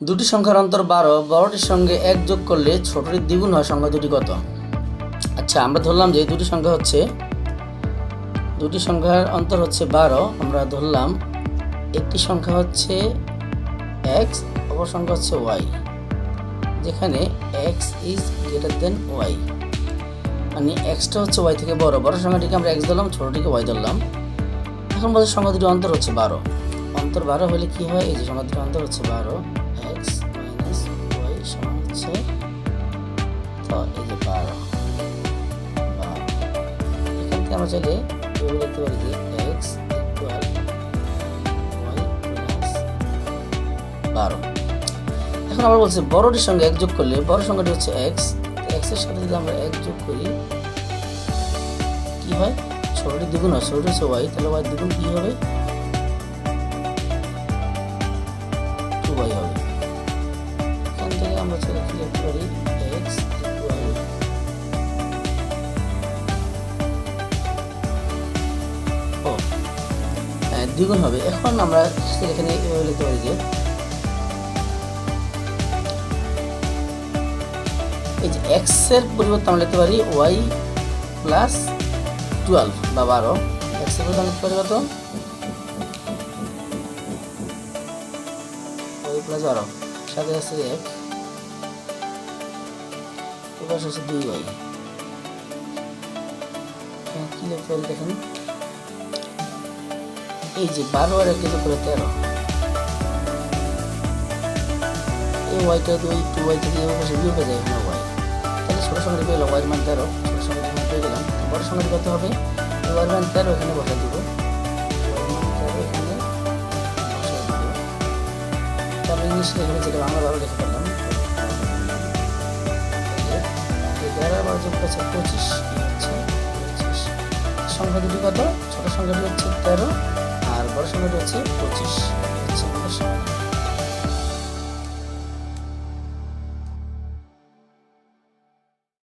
দুটি সংখ্যার অন্তর 12, বড়টির সঙ্গে 1 যোগ করলে ছোটটির দ্বিগুণ হয়, সংখ্যা দুটি কত? আচ্ছা, আমরা ধরলাম যে দুটি সংখ্যার অন্তর হচ্ছে 12। আমরা ধরলাম একটি সংখ্যা হচ্ছে x, অপর সংখ্যা হচ্ছে y, যেখানে x is greater than y, মানে xটা হচ্ছে y থেকে বড়। বড় সংখ্যাটিকে আমরা x ধরলাম, ছোটটিকে y ধরলাম। এখন বলছে সংখ্যা দুটির অন্তর হচ্ছে 12। অন্তর 12 হলে কি হয়? এই যে সংখ্যা দুটির অন্তর হচ্ছে 12, x মাইনাস y সমান হচ্ছে, তো এই যে 12। এখান থেকে আমরা চাইলে এভাবে লিখতে পারি যে x ইকুয়াল y প্লাস 12। এখন আবার বলছে বড়টির সঙ্গে 1 যোগ করলে, বড় সংখ্যাটি হচ্ছে x, x এর সাথে যদি আমরা 1 যোগ করি কি হয়? ছোটটি দ্বিগুণ হয়, ছোটটি হচ্ছে y, তাহলে y দ্বিগুণ কি হবে? 2y হবে। এখান থেকে আমরা চাইলে কি লিখতে পারি? x ইকুয়াল দ্বিগুণ হবে। এখন আমরা এখানে এভাবে লিখতে পারি যে এই যে x এর পরিবর্তে আমরা লিখতে পারি y প্লাস 12 বা 12। x এর পরিবর্তে লিখতে পারি কত? y প্লাস 12, সাথে আছে 1, এবার আছে 2y। কি লিখতে পারি দেখেন, এই যে 12 আর 1 যোগ করে 13, এই ওয়াইটা 2y থেকে এই পাশে বিয়োগ হয়ে যায়, এখানে y, তাহলে ছোট সংখ্যাটি পেয়ে গেল y মান 13, ছোট সংখ্যাটি পেয়ে গেলাম। বড় সংখ্যাটি কত হবে? y মান 13 এখানে বসাই দিব, y মান 13 এখানে বসাই দিব। তাহলে ইংলিশ লিখে যেটা বাংলা 12 লিখে ফেললাম। এই 13 বার যোগ করছে 25, হচ্ছে 25। সংখ্যা দুটি কত? ছোট সংখ্যাটি হচ্ছে 13 আর বড় সংখ্যাটি হচ্ছে 25।